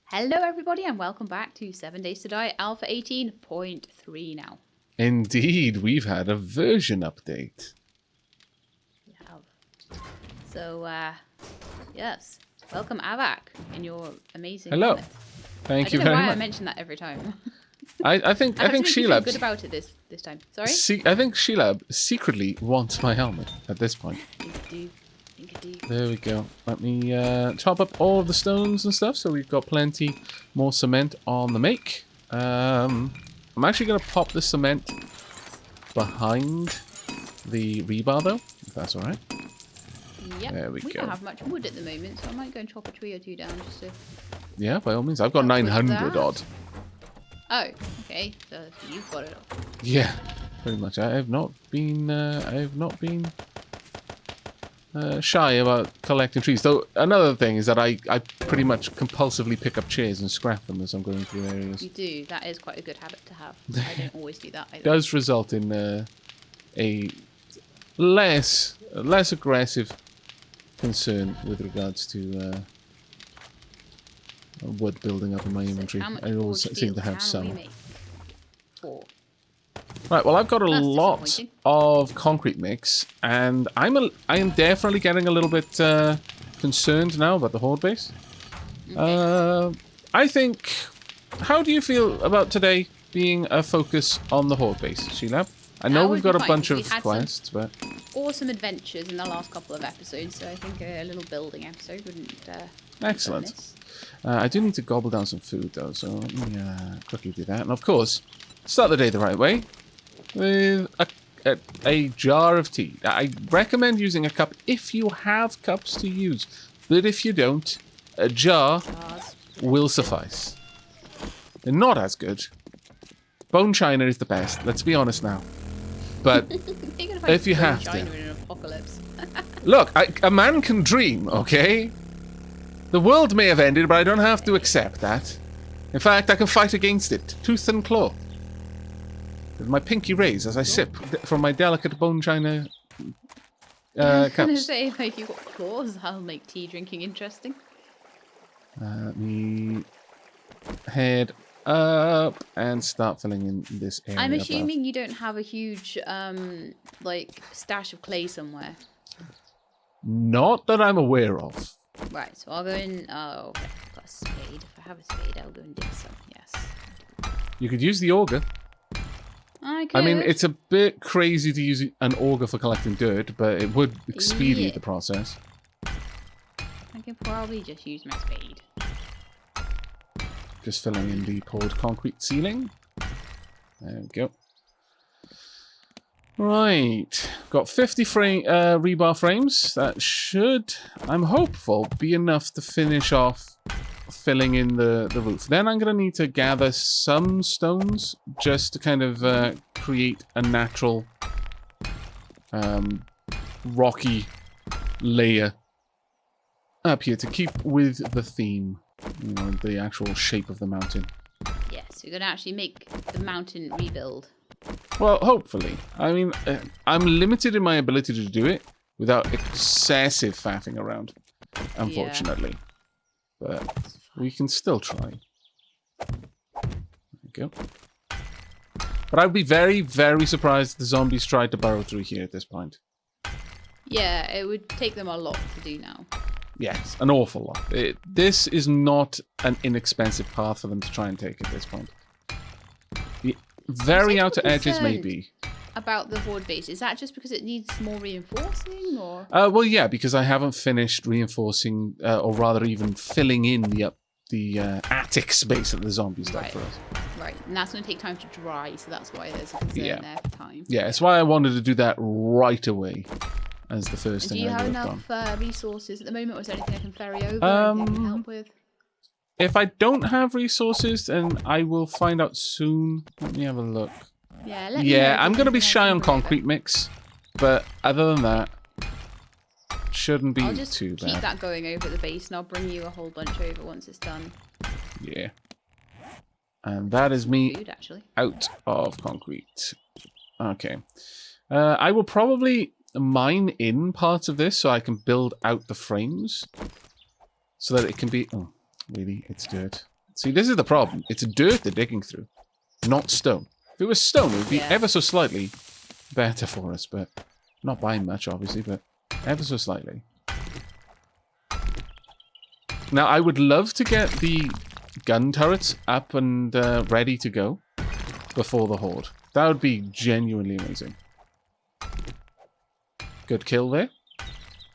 Hello everybody and welcome back to 7 Days to Die Alpha 18.3 now. Indeed, we've had a version update. We have. So, yes. Welcome Aavak in your amazing Hello. comment. Thank you I don't know very why much. I mention that every time. I think you feel Shelab good about it this time. Sorry? I think Shelab secretly wants my helmet at this point. I think I do. There we go. Let me chop up all of the stones and stuff, so we've got plenty more cement on the make. I'm actually going to pop the cement behind the rebar, though, if that's all right. Yep. There we We go. don't have much wood at the moment, so I might go and chop a tree or two down just to... Yeah, by all means. I've got Help with 900 that. odd. Oh, okay. So you've got it all. Yeah, pretty much. I have not been shy about collecting trees. Though another thing is that I pretty much compulsively pick up chairs and scrap them as I'm going through areas. You do. That is quite a good habit to have. I don't always do that either. Does result in a less aggressive concern with regards to wood building up in my inventory. How much I always forged seem to steel have can some. we make? 4. Right, well, I've got a That's lot disappointing. of concrete mix, and I am definitely getting a little bit concerned now about the horde base. Okay. I think. How do you feel about today being a focus on the horde base, Shelab? I know That we've would be got a fine, bunch because of we had quests, but Awesome adventures in the last couple of episodes, so I think a little building episode wouldn't. excellent. Miss. I do need to gobble down some food though, so let me quickly do that. And of course, start the day the right way with a jar of tea. I recommend using a cup if you have cups to use, but if you don't, a jar Stars. will suffice. They're not as good. Bone china is the best, let's be honest now. But You're gonna find if you bone have china to. in an apocalypse. Look, a man can dream, okay? The world may have ended, but I don't have to accept that. In fact, I can fight against it, tooth and claw. With my pinky raised as I sip from my delicate bone china I was gonna cups. say, like, you've got claws, that'll make tea drinking interesting. Let me head up and start filling in this area. I'm above. assuming you don't have a huge, like, stash of clay somewhere. Not that I'm aware of. Right, so I'll go in. Oh, okay. I've got a spade. If I have a spade, I'll go and dig some. Yes. You could use the auger. I could. I mean, it's a bit crazy to use an auger for collecting dirt, but it would expedite the process. I could probably just use my spade. Just filling in the poured concrete ceiling. There we go. Right. Got 50 rebar frames. That should, I'm hopeful, be enough to finish off filling in the roof. Then I'm going to need to gather some stones just to kind of create a natural rocky layer up here to keep with the theme. You know, the actual shape of the mountain. Yes, you're gonna actually make the mountain rebuild. Well, hopefully. I mean, I'm limited in my ability to do it without excessive faffing around, unfortunately. But we can still try. There we go. But I'd be very, very surprised if the zombies tried to burrow through here at this point. Yeah, it would take them a lot to do now. Yes, an awful lot. This is not an inexpensive path for them to try and take at this point. The very outer edges, maybe. About the horde base, is that just because it needs more reinforcing, or? Well, yeah, because I haven't finished reinforcing, or rather even filling in the attic space that the zombies dug for us. Right, and that's going to take time to dry, so that's why there's a concern there for time. Yeah, that's why I wanted to do that right away as the first Do thing you I have would have done. enough resources at the moment, or is there anything I can ferry over? Anything I can help with? If I don't have resources, then I will find out soon. Let me have a look. Yeah, let me know if I'm there's going to be anything I shy can on bring over. concrete mix, but other than that, shouldn't be I'll just too keep bad. that going over at the base, and I'll bring you a whole bunch over once it's done. Yeah. And that is me Food, actually. out of concrete. Okay. I will probably mine in parts of this so I can build out the frames. So that it can be... Oh, really? It's dirt. See, this is the problem. It's dirt they're digging through, not stone. If it was stone, it would be ever so slightly better for us, but not by much, obviously, but ever so slightly. Now, I would love to get the gun turrets up and ready to go before the horde. That would be genuinely amazing. Good kill there.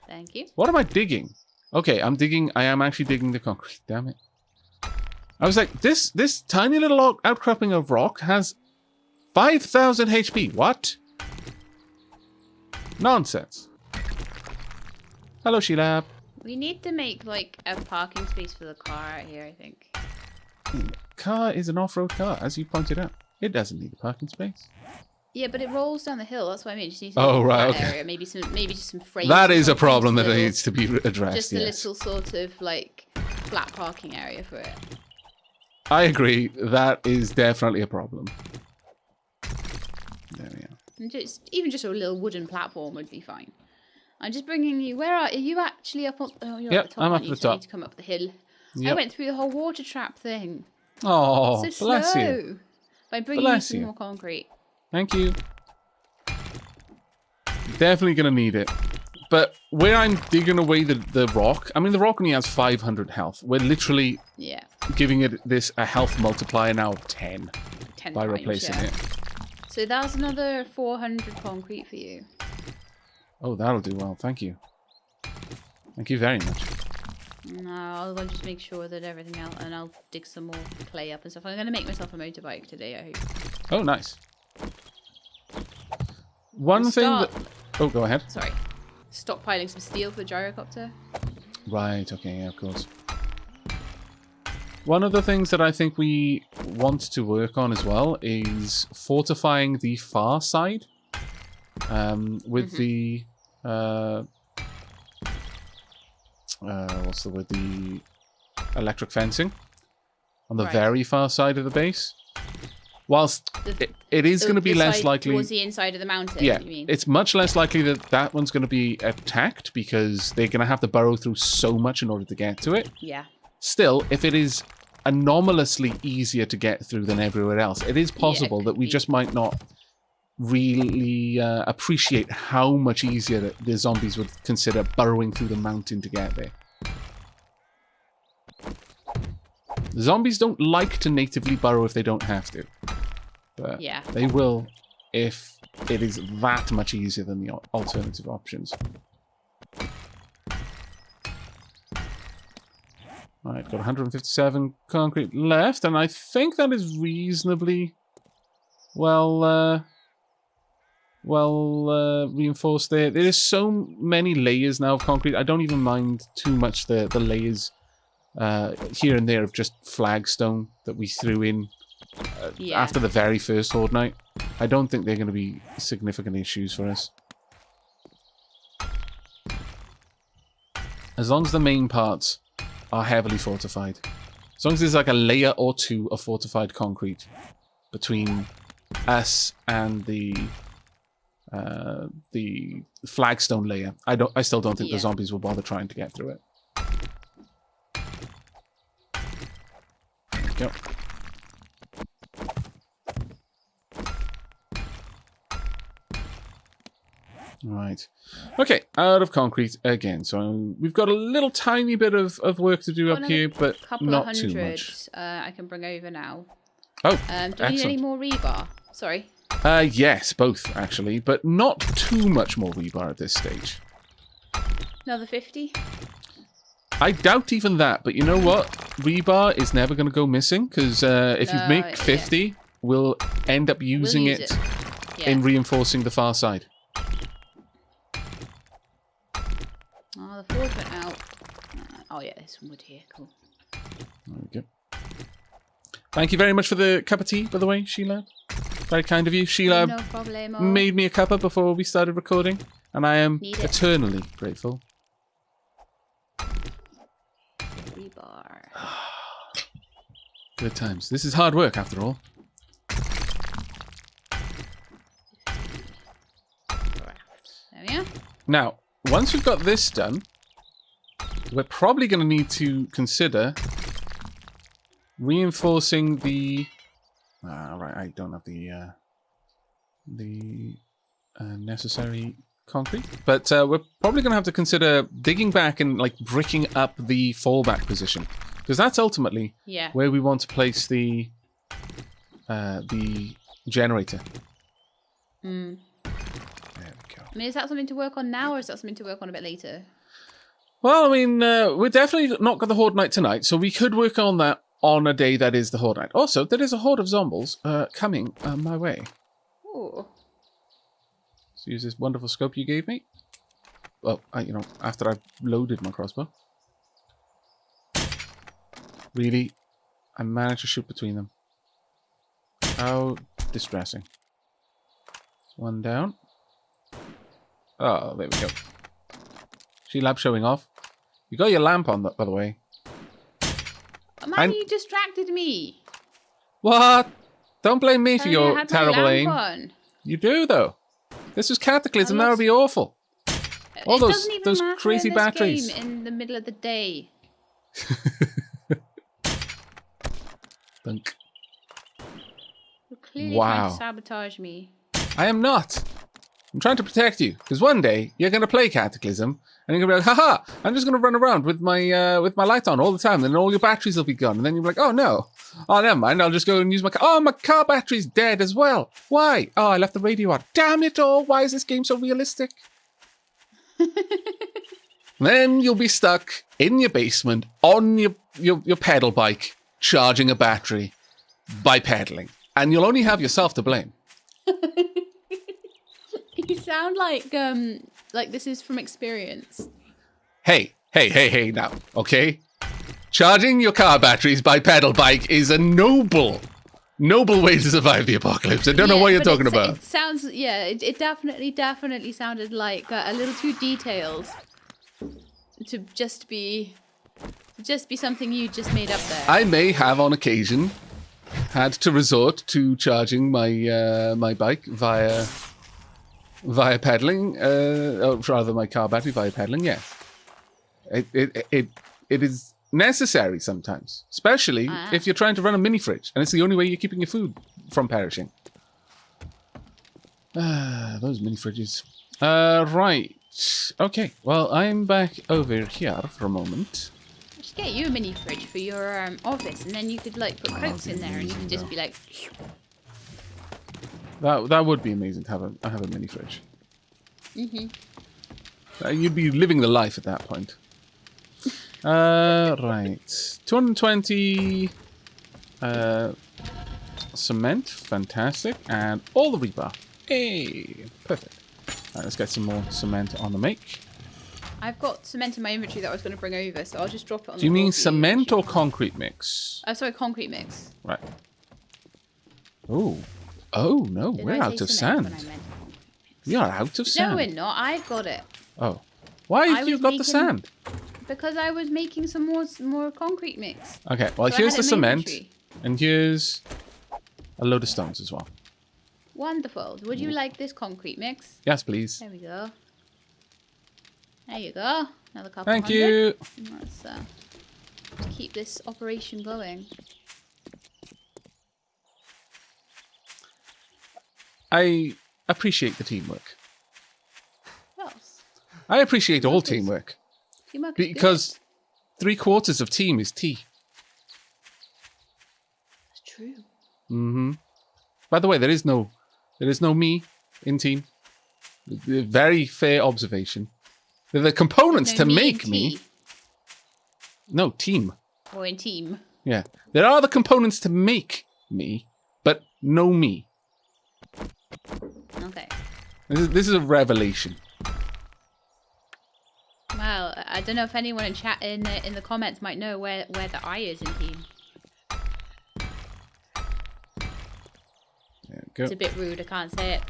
Thank you. What am I digging? Okay, I am actually digging the concrete. Damn it. I was like, this tiny little outcropping of rock has 5,000 HP. What? Nonsense. Hello, Shelab. We need to make, like, a parking space for the car out here, I think. Car is an off-road car, as you pointed out. It doesn't need a parking space. Yeah, but it rolls down the hill. That's what I mean. It just needs area. Maybe just some frames. That is a problem that needs to be addressed. Just a little sort of like flat parking area for it. I agree. That is definitely a problem. There we are. And even just a little wooden platform would be fine. I'm just bringing you. Where are you? Actually up on? Oh, you're yep, at the top. I'm up at the top. You need to come up the hill. Yep. I went through the whole water trap thing. Oh, so bless slow. you. By bringing you some more concrete. Thank you. Definitely going to need it. But where I'm digging away the rock, I mean, the rock only has 500 health. We're literally giving it a health multiplier now of 10 by replacing it. So that's another 400 concrete for you. Oh, that'll do well. Thank you. Thank you very much. No, I'll just make sure that everything else, and I'll dig some more clay up and stuff. I'm going to make myself a motorbike today, I hope. Oh, nice. One thing that... Oh, go ahead. Sorry. Stockpiling some steel for the gyrocopter. Right, okay, yeah, of course. One of the things that I think we want to work on as well is fortifying the far side with the... what's the word? The electric fencing on the very far side of the base. Whilst it is going to be less likely towards the inside of the mountain. Yeah, you mean? It's much less likely that one's going to be attacked because they're going to have to burrow through so much in order to get to it. Yeah. Still, if it is anomalously easier to get through than everywhere else, it is possible that we just might not really appreciate how much easier that the zombies would consider burrowing through the mountain to get there. The zombies don't like to natively burrow if they don't have to. But they will if it is that much easier than the alternative options. Alright, got 157 concrete left, and I think that is reasonably well reinforced there. There is so many layers now of concrete. I don't even mind too much the layers here and there of just flagstone that we threw in after the very first horde night. I don't think they're going to be significant issues for us. As long as the main parts are heavily fortified. As long as there's like a layer or two of fortified concrete between us and the flagstone layer. I still don't think the zombies will bother trying to get through it. There we go. Right. Okay, out of concrete again. So we've got a little tiny bit of work to do up here, but not too much. I can bring over now. Oh, do you need any more rebar? Sorry. Yes, both actually, but not too much more rebar at this stage. Another 50? I doubt even that, but you know what? Rebar is never going to go missing, because if you make 50, we'll end up using it in reinforcing the far side. Oh, the forge went out. Oh yeah, there's some wood here. Cool. There we go. Thank you very much for the cup of tea, by the way, Sheila. Very kind of you. Sheila made me a cuppa before we started recording, and I am eternally grateful. Rebar. Good times. This is hard work, after all. There we are. Now, once we've got this done, we're probably going to need to consider reinforcing the... right, I don't have the necessary concrete. But we're probably going to have to consider digging back and like bricking up the fallback position. Because that's ultimately where we want to place the generator. Mm. There we go. I mean, is that something to work on now, or is that something to work on a bit later? Well, I mean, we're definitely not got the Horde Night tonight, so we could work on that on a day that is the Horde Night. Also, there is a horde of zombies coming my way. Ooh. Let's use this wonderful scope you gave me. Well, after I've loaded my crossbow. Really? I managed to shoot between them. How distressing. One down. Oh, there we go. Shelab showing off. You got your lamp on, by the way. Man, you distracted me. What? Don't blame me for your had terrible my aim. lamp on. You do, though. This was Cataclysm. That would be awful. All those crazy in this batteries. Game in the middle of the day. Dunk. You're clearly trying to sabotage me. I am not. I'm trying to protect you. Because one day, you're going to play Cataclysm. And you're going to be like, haha, I'm just going to run around with my light on all the time. And then all your batteries will be gone. And then you'll be like, oh, no. Oh, never mind. I'll just go and use my car. Oh, my car battery's dead as well. Why? Oh, I left the radio on. Damn it all. Why is this game so realistic? Then you'll be stuck in your basement on your pedal bike, charging a battery by pedaling. And you'll only have yourself to blame. You sound like this is from experience. Hey now, okay? Charging your car batteries by pedal bike is a noble way to survive the apocalypse. I don't know what you're talking about. It sounds, it definitely sounded like a little too detailed to just be something you just made up there. I may have on occasion had to resort to charging my bike via pedaling, or rather my car battery via pedaling. Yes, it is necessary sometimes, especially if you're trying to run a mini fridge, and it's the only way you're keeping your food from perishing. Those mini fridges. Right. Okay. Well, I'm back over here for a moment. I should get you a mini fridge for your office, and then you could like put coats in there, and you can just be like. That would be amazing to have a mini fridge. Mm-hmm. You'd be living the life at that point. Right. 220 cement. Fantastic. And all the rebar. Hey, perfect. Right, let's get some more cement on the make. I've got cement in my inventory that I was going to bring over, so I'll just drop it on. Do you mean cement or concrete mix? Oh, sorry, concrete mix. Right. Oh no, we're out of sand. We are out of sand. No, we're not. I've got it. Oh. Why have you got the sand? Because I was making some more concrete mix. Okay, well, so here's the cement. And here's a load of stones as well. Wonderful. Would you like this concrete mix? Yes, please. There we go. There you go. Another couple Thank you. Let's keep this operation going. I appreciate the teamwork. Yes. I appreciate all teamwork. Teamwork is because 3/4 of team is tea. That's true. Mm-hmm. By the way, there is no me in team. Very fair observation. They're the components to make me. No, team. Or in team. Yeah. There are the components to make me, but no me. Okay. This is a revelation. Well, I don't know if anyone in chat in the comments might know where the I is in team. There we go. It's a bit rude. I can't say it.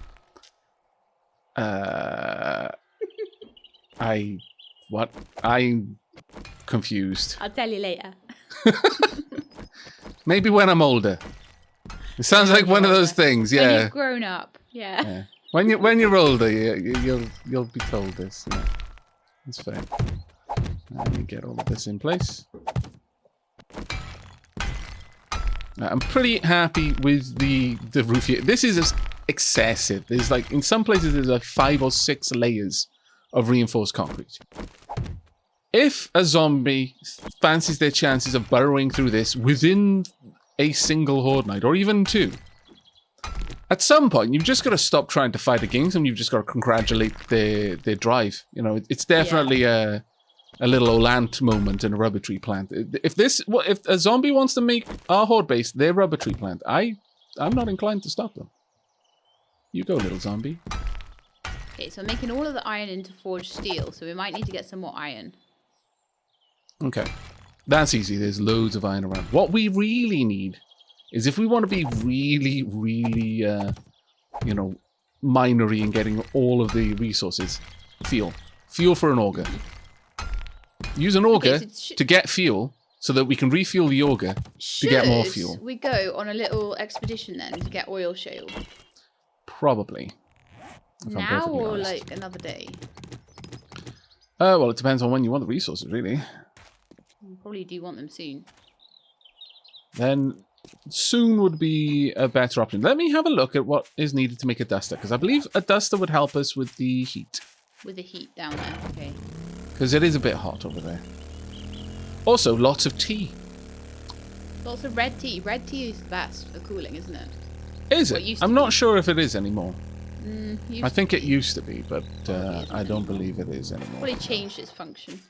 I'm confused. I'll tell you later. Maybe when I'm older. It sounds like one of those things, yeah. When you've grown up, yeah. When you're older, you'll be told this. Yeah. That's fair. Let me get all of this in place. I'm pretty happy with the roof here. This is just excessive. There's like, in some places, there's like 5 or 6 layers of reinforced concrete. If a zombie fancies their chances of burrowing through this within a single horde night, or even 2, at some point, you've just got to stop trying to fight against them. You've just got to congratulate their drive. You know, it's definitely a little Olant moment in a rubber tree plant. If a zombie wants to make our horde base their rubber tree plant, I'm not inclined to stop them. You go, little zombie. Okay, so I'm making all of the iron into forged steel, so we might need to get some more iron. Okay, that's easy. There's loads of iron around. What we really need is, if we want to be really, really, you know, minery in getting all of the resources, fuel. Fuel for an auger. Use an auger to get fuel so that we can refuel the auger to get more fuel. We go on a little expedition then to get oil shale? Probably. Now or like another day? Well, it depends on when you want the resources, really. You probably do want them soon. Then soon would be a better option. Let me have a look at what is needed to make a duster, because I believe a duster would help us with the heat. With the heat down there, okay. Because it is a bit hot over there. Also, lots of tea. Lots of red tea. Red tea is the best for cooling, isn't it? Is it? I'm not sure if it is anymore. I think it used to be, but I don't believe it is anymore. Probably changed its function.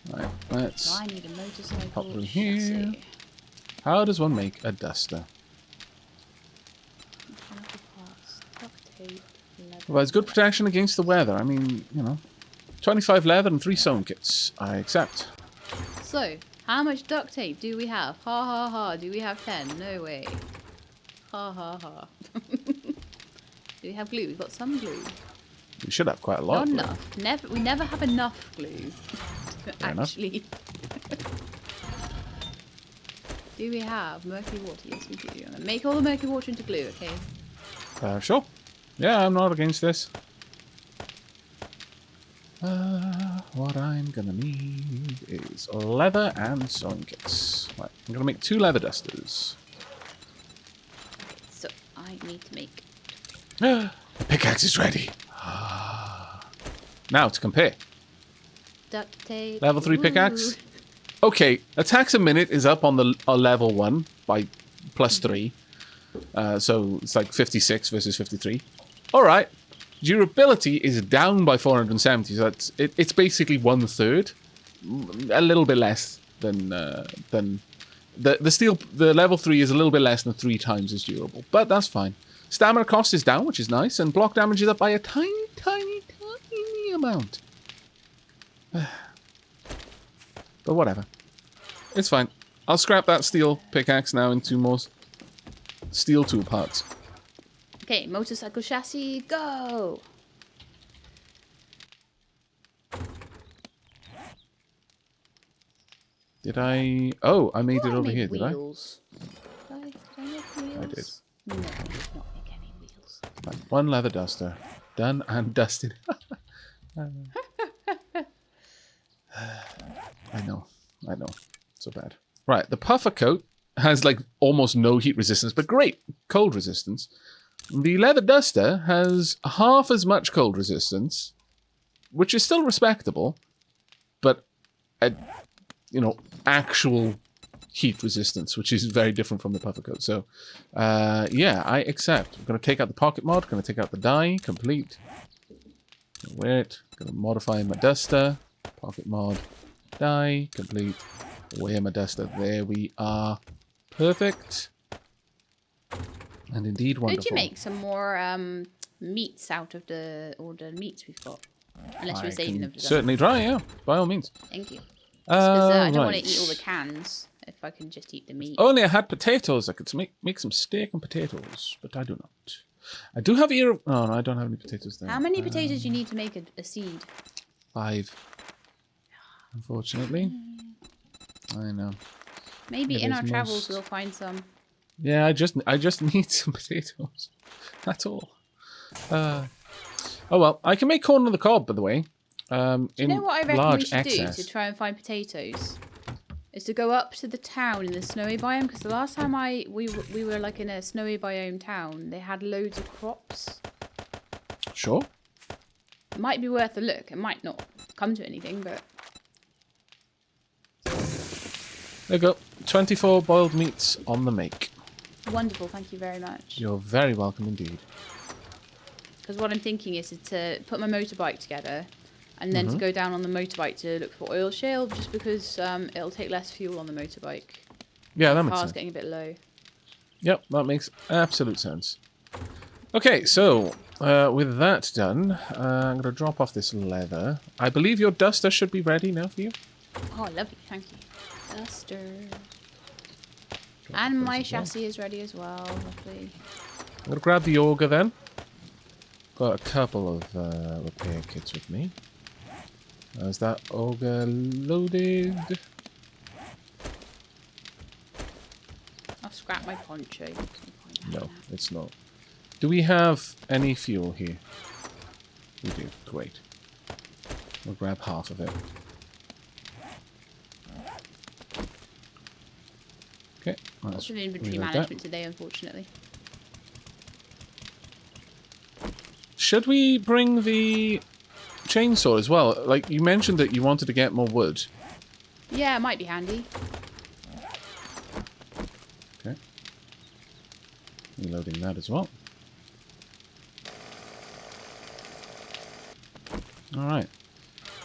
Right, let's I need a motorcycle pop through here. chassis. How does one make a duster? Mechanical parts, duct tape, leather. Provides good protection against the weather. I mean, you know, 25 leather and 3 sewn kits. I accept. So, how much duct tape do we have? Ha ha ha. Do we have 10? No way. Ha ha ha. Do we have glue? We've got some glue. We should have quite a lot. Not enough. We never have enough glue. Actually. Do we have murky water? Yes, we do. I'm going to make all the murky water into glue, okay? Sure. Yeah, I'm not against this. What I'm gonna need is leather and sewing kits. Right, I'm gonna make 2 leather dusters. So, I need to make... Pickaxe is ready. Now to compare. Duct tape. Level 3 pickaxe. Okay, attacks a minute is up on the level 1 by +3. So it's like 56 versus 53. Alright. Durability is down by 470, so it's basically 1/3. A little bit less than the steel. The level 3 is a little bit less than 3 times as durable, but that's fine. Stamina cost is down, which is nice, and block damage is up by a tiny amount. But whatever. It's fine. I'll scrap that steel pickaxe now into more steel tool parts. Okay, motorcycle chassis, go! Did I... Oh, I made it over here, did I? Wheels. Did I make wheels? I did. No, I did not make any wheels. Right, 1 leather duster. Done and dusted. I know. So bad. Right, the puffer coat has like almost no heat resistance, but great cold resistance. The leather duster has half as much cold resistance, which is still respectable, but actual heat resistance, which is very different from the puffer coat. So, yeah, I accept. I'm going to take out the pocket mod, going to take out the dye, complete. Wear it. Going to modify my duster. Pocket mod, dye, complete. Wear my duster. There we are. Perfect. And indeed wonderful. Could you make some more meats out of all the meats we've got? Unless you're saving them for that. Certainly try, yeah. By all means. Thank you. Because I don't want to eat all the cans if I can just eat the meat. Only I had potatoes. I could make some steak and potatoes, but I do not. I do have Oh, no, I don't have any potatoes there. How many potatoes do you need to make a seed? 5. Unfortunately. I know. Maybe in our travels we'll find some. Yeah, I just need some potatoes. That's all. Oh well, I can make corn on the cob, by the way. Do you know what I reckon we large should excess. do to try and find potatoes? Is to go up to the town in the snowy biome, because the last time we were like in a snowy biome town, they had loads of crops. Sure. It might be worth a look. It might not come to anything, but There you go. 24 boiled meats on the make. wonderful. Thank you very much. You're very welcome indeed. Because what I'm thinking is to put my motorbike together, and then to go down on the motorbike to look for oil shale, just because it'll take less fuel on the motorbike. Yeah, that The makes car's sense. getting a bit low. Yep, that makes absolute sense. Okay, so with that done, I'm going to drop off this leather. I believe your duster should be ready now for you. Oh, lovely. Thank you. Duster. And my chassis is ready as well. Lovely. I'm going to grab the auger then. Got a couple of repair kits with me. Is that auger loaded? I'll scrap my poncho. No, it's not. Do we have any fuel here? We do. Great. We'll grab half of it. Okay. Lots of inventory management today, unfortunately. Should we bring the chainsaw as well? Like, you mentioned that you wanted to get more wood. Yeah, it might be handy. Okay. Reloading that as well. Alright.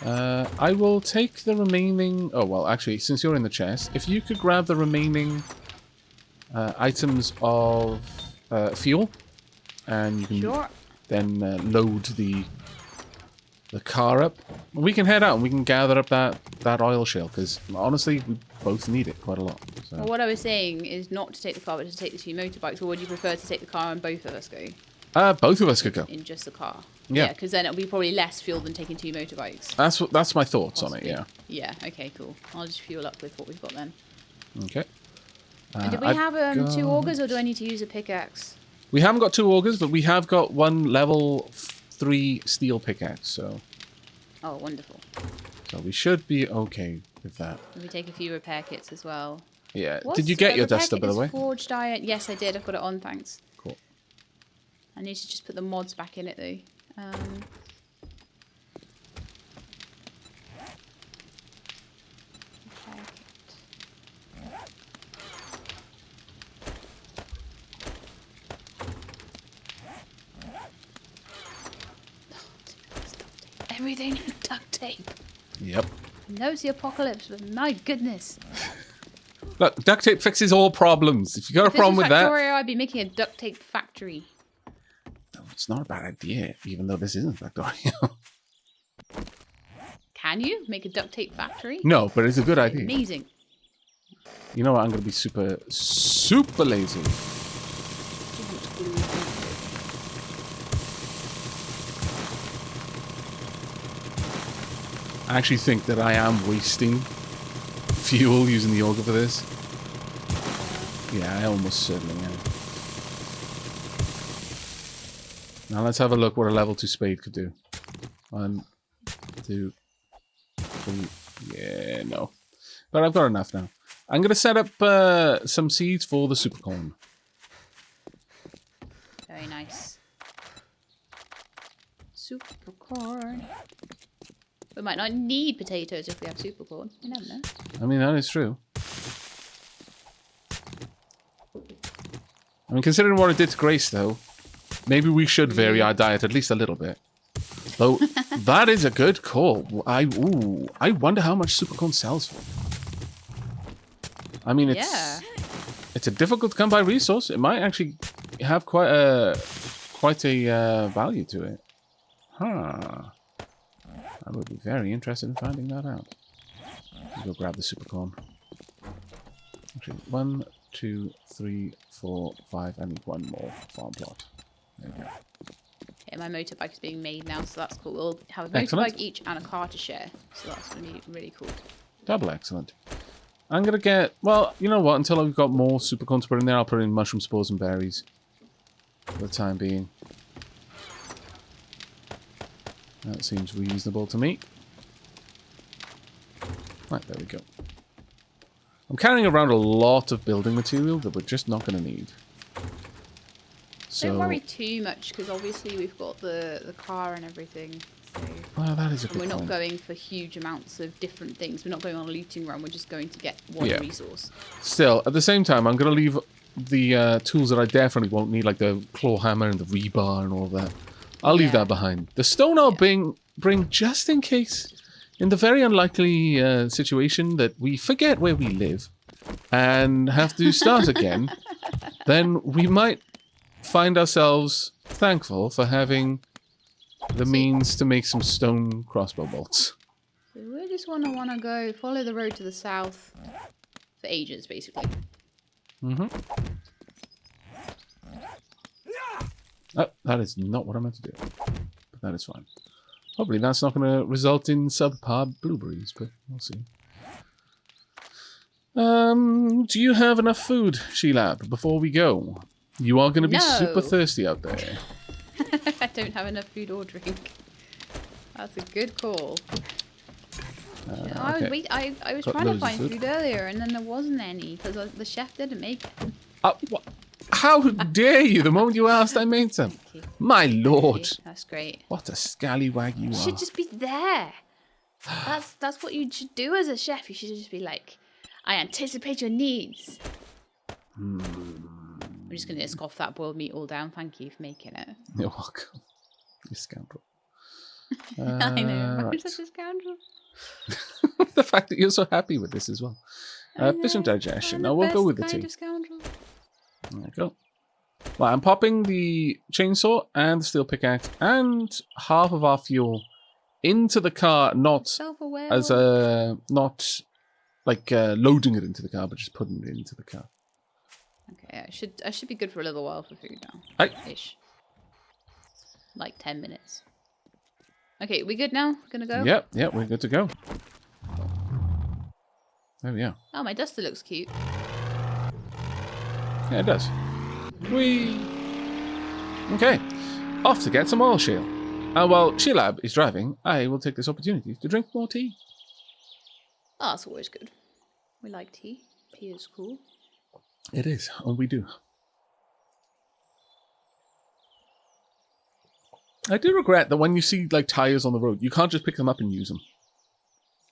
I will take the remaining... Oh, well, actually, since you're in the chest, if you could grab the remaining items of fuel, and you can then load the car up. We can head out and we can gather up that oil shale, because honestly, we both need it quite a lot. So. Well, what I was saying is not to take the car, but to take the 2 motorbikes, or would you prefer to take the car and both of us go? Both of us could go. In just the car. Yeah, because then it'll be probably less fuel than taking 2 motorbikes. That's my thoughts Possibly. on it, yeah. Yeah, okay, cool. I'll just fuel up with what we've got then. Okay. And did we have 2 augers, or do I need to use a pickaxe? We haven't got 2 augers, but we have got 1 level 3 steel pickaxe, so... Oh, wonderful. So we should be okay with that. Let me take a few repair kits as well. Yeah. Did you get your duster, by the way? Forged iron. Yes, I did. I've got it on, thanks. Cool. I need to just put the mods back in it, though. Everything is duct tape. Yep. I know it's the apocalypse, but my goodness. Look, duct tape fixes all problems. If you got a problem with that... Factorio, I'd be making a duct tape factory. No, it's not a bad idea, even though this isn't Factorio. Can you make a duct tape factory? No, but it's a good idea. Amazing. You know what? I'm going to be super, super lazy. I actually think that I am wasting fuel using the auger for this. Yeah, I almost certainly am. Now let's have a look what a level 2 spade could do. 1, 2, 3. Yeah, no. But I've got enough now. I'm going to set up some seeds for the supercorn. Very nice. Supercorn. We might not need potatoes if we have supercorn. You never know. I mean, that is true. I mean, considering what it did to Grace, though, maybe we should vary our diet at least a little bit. Though, that is a good call. I wonder how much supercorn sells for. I mean, it's a difficult to come by resource. It might actually have quite a value to it. Huh. I would be very interested in finding that out. I'll go grab the supercorn. Actually, 1, 2, 3, 4, 5. I need 1 more farm plot. There we go. Okay, my motorbike is being made now, so that's cool. We'll have a Excellent. motorbike each and a car to share. So that's going to be really cool. Double excellent. I'm going to get... Well, you know what? Until I've got more supercorn to put in there, I'll put in mushroom spores and berries. For the time being. That seems reasonable to me. Right, there we go. I'm carrying around a lot of building material that we're just not going to need. So, don't worry too much, because obviously we've got the car and everything. So. Well, that is a good And we're not point. going for huge amounts of different things. We're not going on a looting run. We're just going to get one resource. Still, at the same time, I'm going to leave the tools that I definitely won't need, like the claw hammer and the rebar and all that. I'll leave that behind. The stone I'll bring just in case, in the very unlikely situation that we forget where we live and have to start again, then we might find ourselves thankful for having the means to make some stone crossbow bolts. So we just want to go follow the road to the south for ages, basically. Mm-hmm. Oh, that is not what I meant to do. But that is fine. Hopefully that's not going to result in subpar blueberries, but we'll see. Do you have enough food, Shelab, before we go? You are going to be super thirsty out there. I don't have enough food or drink. That's a good call. Okay. I was trying to find food earlier, and then there wasn't any because the chef didn't make it. How dare you? The moment you asked, I made some. My lord. That's great. What a scallywag you are. You should just be there. That's what you should do as a chef. You should just be like, I anticipate your needs. I'm just going to scoff that boiled meat all down. Thank you for making it. You're welcome. You scoundrel. I know. Right. I'm such a scoundrel. The fact that you're so happy with this as well. Efficient digestion. Now we'll go with the tea. There we go. Well, I'm popping the chainsaw and the steel pickaxe and half of our fuel into the car, not as not like loading it into the car, but just putting it into the car. Okay, I should be good for a little while for food now. Ish. Like 10 minutes. Okay, we good now? Gonna go? Yep, we're good to go. There we are. Oh, my duster looks cute. Yeah, it does. Whee! Okay, off to get some oil shale. And while Shelab is driving, I will take this opportunity to drink more tea. Oh, that's always good. We like tea. Tea is cool. It is, and we do. I do regret that when you see like tires on the road, you can't just pick them up and use them.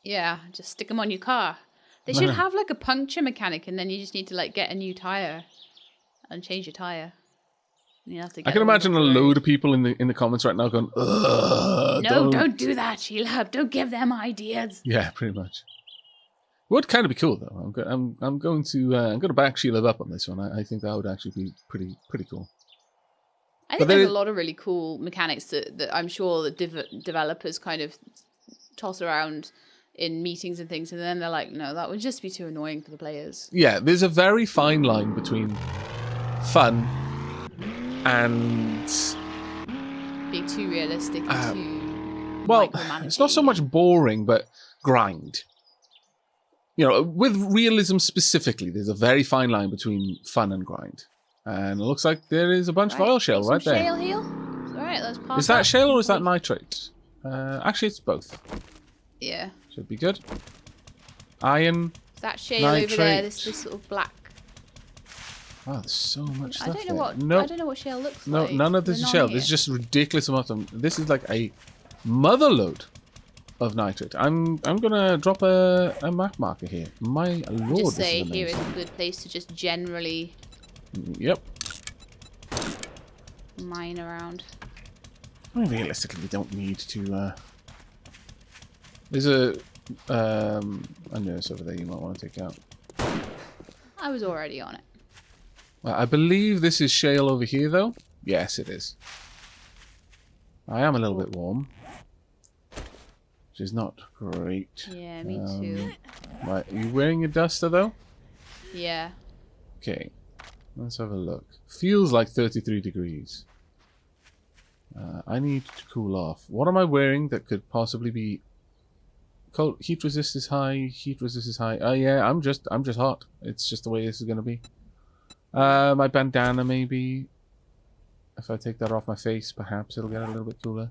Yeah, just stick them on your car. They should have like a puncture mechanic, and then you just need to like get a new tire and change your tire. And you have to get I can imagine a load of people in the comments right now going, "Ugh, no, don't do that, Shelab. Don't give them ideas." Yeah, pretty much. It would kind of be cool though. I'm going to back Shelab up on this one. I think that would actually be pretty cool. I think there's a lot of really cool mechanics that I'm sure that developers kind of toss around in meetings and things, and then they're like, no, that would just be too annoying for the players. Yeah, there's a very fine line between fun and being too realistic and too it's not so much boring, but grind. You know, with realism specifically, there's a very fine line between fun and grind. And it looks like there is a bunch of oil shale right there. Shale here? Alright, let's pass. Is that shale or is that nitrate? Actually, it's both. Yeah. Should be good. Iron. Is that shale nitrate. Over there? This sort of black. Wow, there's so much stuff I don't know there. I don't know what shale looks like. No, none of this is shale. This is just ridiculous amount of. This is like a motherload of nitrate. I'm gonna drop a map marker here. My lord, just say this is here is a good place to just generally. Yep. Mine around. I mean, realistically, we don't need to. There's a nurse over there you might want to take out. I was already on it. Well, I believe this is shale over here, though. Yes, it is. I am a little bit warm, which is not great. Yeah, me too. Right, are you wearing a duster though? Yeah. Okay. Let's have a look. Feels like 33 degrees. I need to cool off. What am I wearing that could possibly be cold? Heat resist is high. Heat resist is high. Oh yeah, I'm just hot. It's just the way this is gonna be. My bandana maybe. If I take that off my face, perhaps it'll get a little bit cooler.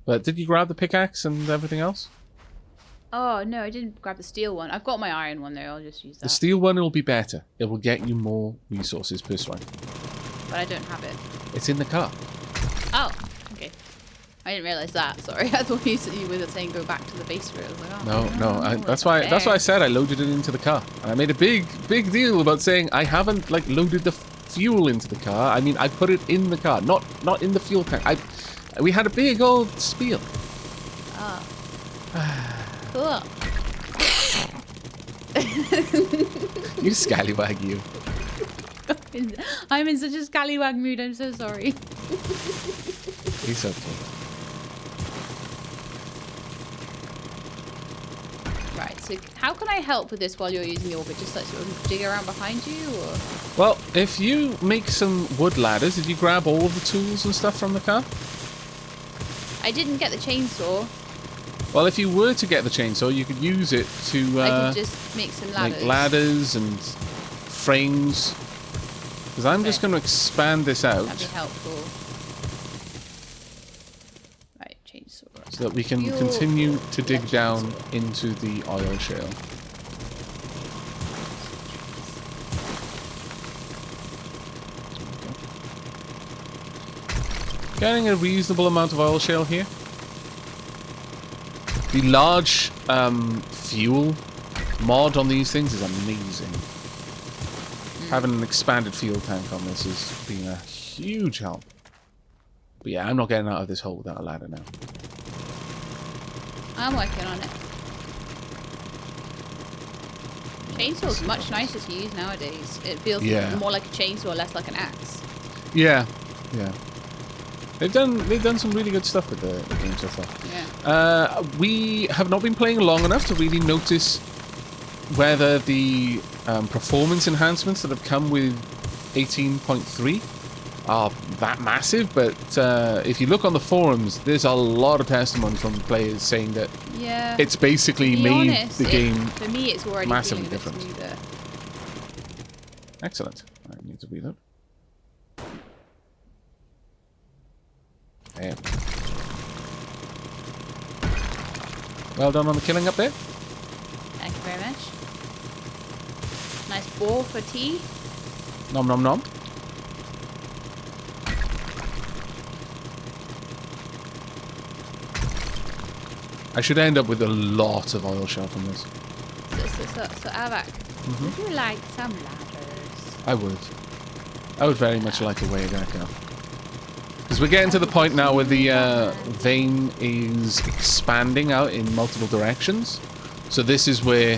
But did you grab the pickaxe and everything else? Oh, no, I didn't grab the steel one. I've got my iron one, though. I'll just use that. The steel one will be better. It will get you more resources per swipe. But I don't have it. It's in the car. Oh, okay. I didn't realise that. Sorry, I thought you were saying go back to the base for it. I was like, oh, No. That's why I said I loaded it into the car. And I made a big deal about saying I haven't like loaded the fuel into the car. I mean, I put it in the car, not in the fuel tank. We had a big old spiel. Oh. Cool. You scallywag, you. I'm in such a scallywag mood. I'm so sorry. He's okay. Right, so how can I help with this while you're using the orbit? Just like sort of dig around behind you, or? Well, if you make some wood ladders, did you grab all of the tools and stuff from the car? I didn't get the chainsaw. Well, if you were to get the chainsaw, you could use it to I could just make some ladders. Make ladders and frames. Because I'm just going to expand this out. That'd be helpful. Right, chainsaw. So that we can continue to dig down into the oil shale. Getting a reasonable amount of oil shale here. The large fuel mod on these things is amazing. Having an expanded fuel tank on this has been a huge help. But yeah, I'm not getting out of this hole without a ladder now. I'm working on it. Chainsaw's much nicer to use nowadays. It feels more like a chainsaw, less like an axe. Yeah. They've done some really good stuff with the game so far. Yeah. We have not been playing long enough to really notice whether the performance enhancements that have come with 18.3 are that massive, but if you look on the forums, there's a lot of testimony from players saying that it's basically made the game for me, it's already massively feeling a bit different. smoother. Excellent. I need to reload. There. Well done on the killing up there. Thank you very much. Nice boar for tea. Nom nom nom. I should end up with a lot of oil shell from this. So Aavak, would you like some ladders? I would. I would very much like a way of that go. Because we're getting to the point now where the vein is expanding out in multiple directions. So this is where...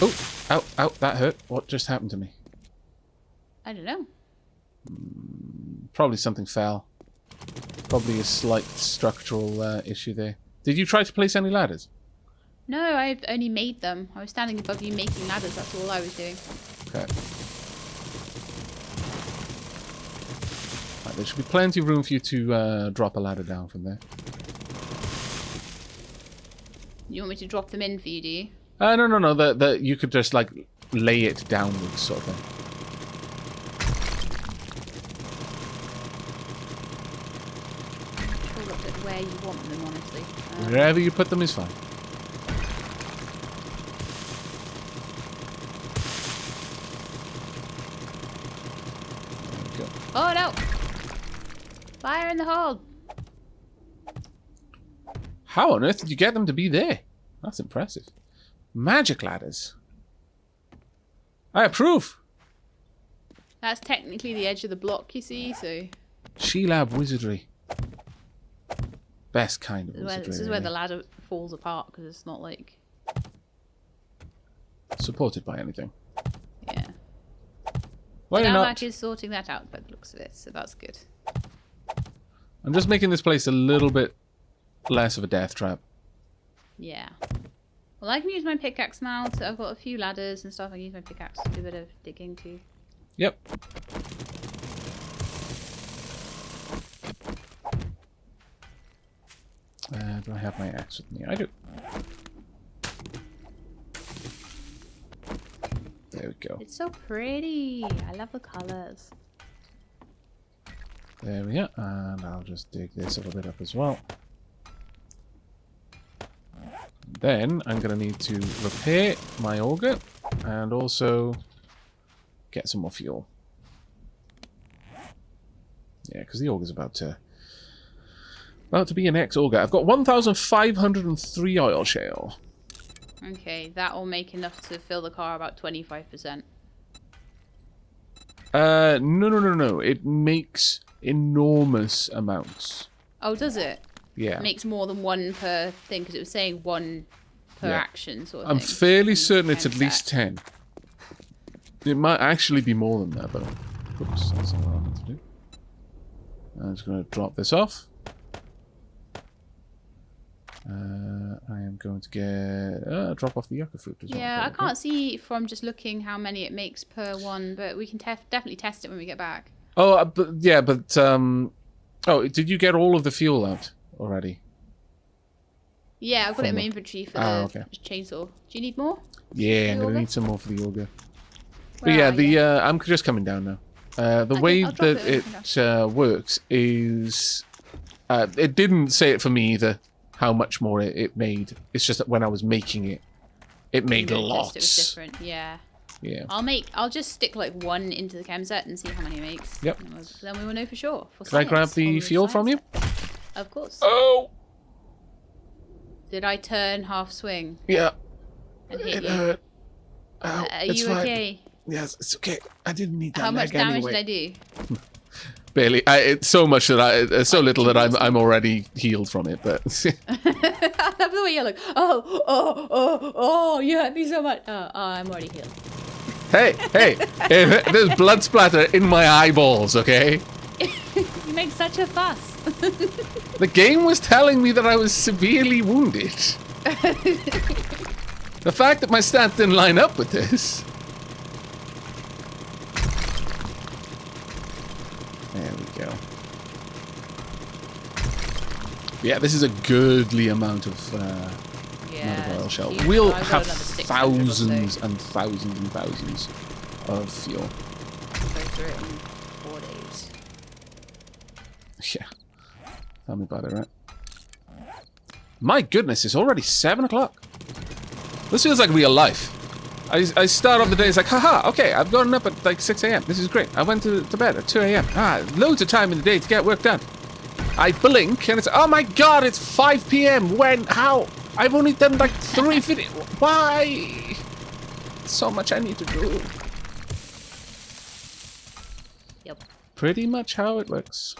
Oh, ow, that hurt. What just happened to me? I don't know. Probably something fell. Probably a slight structural issue there. Did you try to place any ladders? No, I've only made them. I was standing above you making ladders. That's all I was doing. Okay. Right, there should be plenty of room for you to drop a ladder down from there. You want me to drop them in for you, do you? No. That you could just like lay it downwards, sort of thing. Where you want them, honestly. Wherever you put them is fine. There we go. Oh no! Fire in the hole! How on earth did you get them to be there? That's impressive. Magic ladders. I approve. That's technically the edge of the block, you see, so... Shelab wizardry. Best kind of wizardry. This is where the ladder falls apart, because it's not like... supported by anything. Yeah. Why not? Aavak is sorting that out by the looks of it, so that's good. I'm just making this place a little bit less of a death trap. Yeah. Well, I can use my pickaxe now. I've got a few ladders and stuff. I can use my pickaxe to do a bit of digging too. Yep. Do I have my axe with me? I do. There we go. It's so pretty. I love the colours. There we go. And I'll just dig this a little bit up as well. Then I'm going to need to repair my auger and also get some more fuel. Yeah, because the auger's about to be an ex-auger. I've got 1,503 oil shale. Okay, that will make enough to fill the car about 25%. No. It makes enormous amounts. Oh, does it? Yeah. It makes more than one per thing, because it was saying one per action sort of I'm thing. fairly certain it's at least 10. It might actually be more than that, though. Oops, that's not what I meant to do. I'm just going to drop this off. I am going to get drop off the yucca fruit as well. Yeah, I can't see from just looking how many it makes per one, but we can definitely test it when we get back. Oh, but oh, did you get all of the fuel out already? Yeah, I've got it in my inventory for the chainsaw. Do you need more? Yeah, I'm gonna need some more for the auger. But yeah, I'm just coming down now. The way that it works is, it didn't say it for me either. How much more it made. It's just that when I was making it, it made lots. It was different, yeah. Yeah. I'll just stick like one into the chem set and see how many it makes. Yep. Then we will know for sure. Can I grab the fuel from you? Of course. Oh! Did I turn half swing? Yeah. And hit you? Hurt. Ow, Are you okay? Yes, it's okay. I didn't need that. How much damage did I do? Barely. It's so much that so little that I'm already healed from it. But I love the way you're like, oh, you hurt me so much. Oh, I'm already healed. Hey, there's blood splatter in my eyeballs. Okay. You make such a fuss. The game was telling me that I was severely wounded. The fact that my stats didn't line up with this. There we go. Yeah, this is a goodly amount of oil shell. We'll have thousands and thousands and thousands of fuel. Go through it in 4 days. Yeah. Tell me about it, right? My goodness, it's already 7 o'clock. This feels like real life. I start off the day, it's like, haha, okay, I've gotten up at like 6 a.m. This is great. I went to bed at 2 a.m. Loads of time in the day to get work done. I blink and it's, oh my god, it's 5 p.m. When? How? I've only done like 3 videos. Why? So much I need to do. Yep. Pretty much how it works.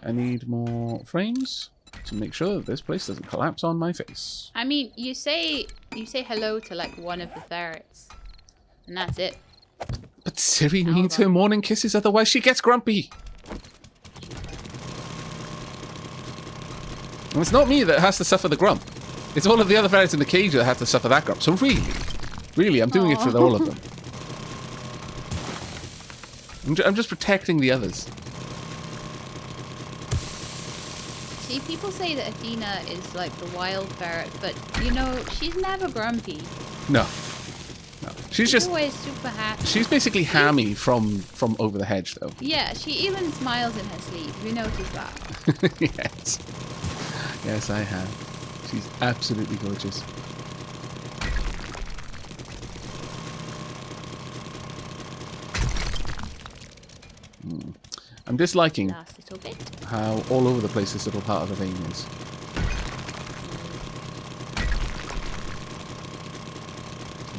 I need more frames to make sure that this place doesn't collapse on my face. I mean, you say hello to like one of the ferrets, and that's it. But Siri needs her morning kisses, otherwise she gets grumpy. And it's not me that has to suffer the grump. It's all of the other ferrets in the cage that have to suffer that grump. So really, I'm doing it for all of them. I'm just protecting the others. See, people say that Athena is like the wild ferret, but you know, she's never grumpy. No. She's just always super happy. She's basically Hammy from Over the Hedge, though. Yeah, she even smiles in her sleep. You noticed that? Yes. Yes, I have. She's absolutely gorgeous. I'm disliking how all over the place this little part of the vein is.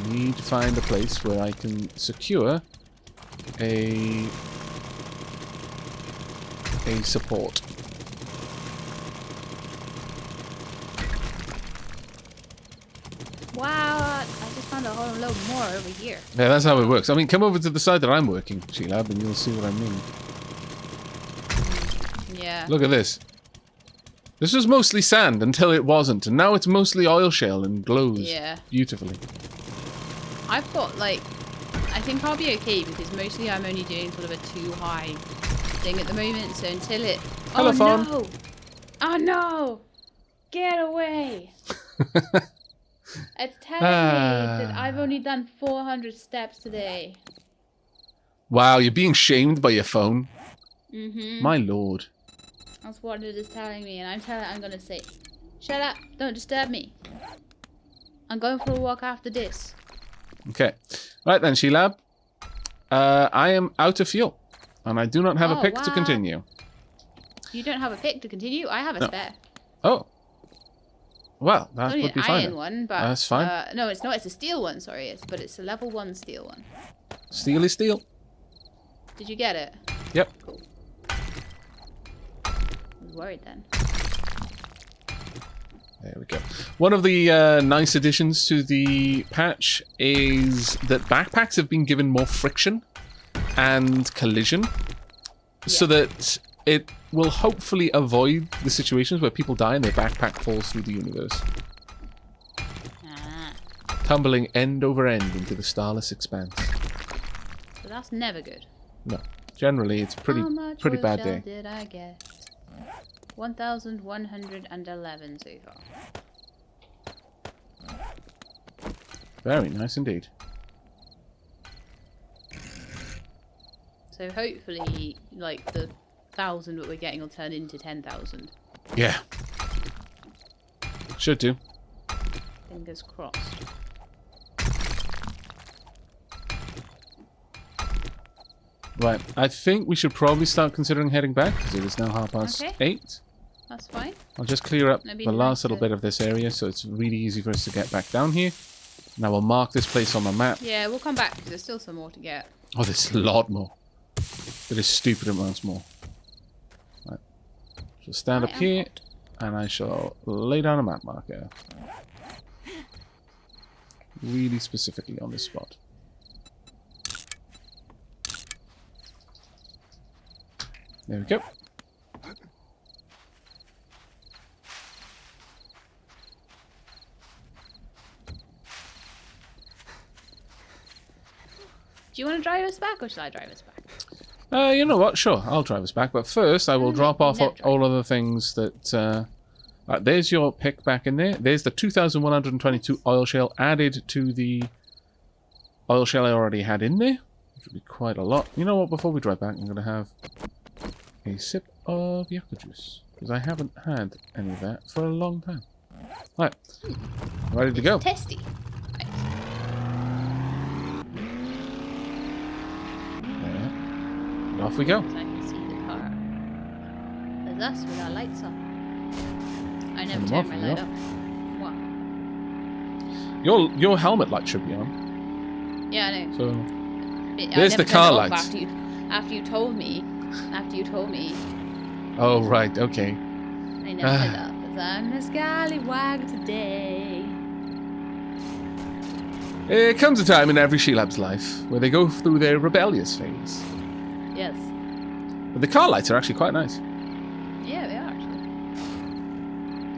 I need to find a place where I can secure a support. Wow, I just found a whole load more over here. Yeah, that's how it works. I mean, come over to the side that I'm working, Shelab, and you'll see what I mean. Yeah. Look at this. This was mostly sand until it wasn't, and now it's mostly oil shale and glows beautifully. I've got, like, I think I'll be okay because mostly I'm only doing sort of a too high thing at the moment, so until it... Telephone. Oh, no! Oh, no! Get away! It's telling me that I've only done 400 steps today. Wow, you're being shamed by your phone? Mm-hmm. My lord. That's what it is telling me, and I'm gonna say, shut up, don't disturb me. I'm going for a walk after this. Okay. Right then, Shelab. I am out of fuel. And I do not have a pick to continue. You don't have a pick to continue? I have a spare. Oh. Well, that Only would be an fine. iron one, but that's fine. No, it's not. It's a steel one. Sorry, but it's a level 1 steel one. Steel is steel. Did you get it? Yep. Cool. I was worried then. There we go. One of the nice additions to the patch is that backpacks have been given more friction and collision, so that it will hopefully avoid the situations where people die and their backpack falls through the universe. Tumbling end over end into the starless expanse. So that's never good. No. Generally, it's pretty bad day. How did I get? 1,111 so far. Very nice indeed. So hopefully, like, the 1,000 that we're getting will turn into 10,000. Yeah. Should do. Fingers crossed. Right. I think we should probably start considering heading back, because it is now 8:30. That's fine. I'll just clear up Maybe the last little to... bit of this area, so it's really easy for us to get back down here. And I will mark this place on my map. Yeah, we'll come back, because there's still some more to get. Oh, there's a lot more. There is stupid amounts more. Right. So stand up here, and I shall lay down a map marker. Really specifically on this spot. There we go. Do you want to drive us back, or should I drive us back? You know what? Sure, I'll drive us back. But first, I will drop off all of the things that... there's your pick back in there. There's the 2,122 oil shale added to the oil shale I already had in there. Which would be quite a lot. You know what? Before we drive back, I'm going to have a sip of yucca juice. Because I haven't had any of that for a long time. Right. Ready to go. Testy. And off we go. So I can see the car. There's us with our lights on. I never turn my light up. What? Your helmet light should be on. Yeah, I know. So But there's the car light. After you told me. Oh right, okay. I never said that. Because I'm a scallywag today. There comes a time in every Shelab's life where they go through their rebellious phase. Yes. But the car lights are actually quite nice. Yeah, they are actually.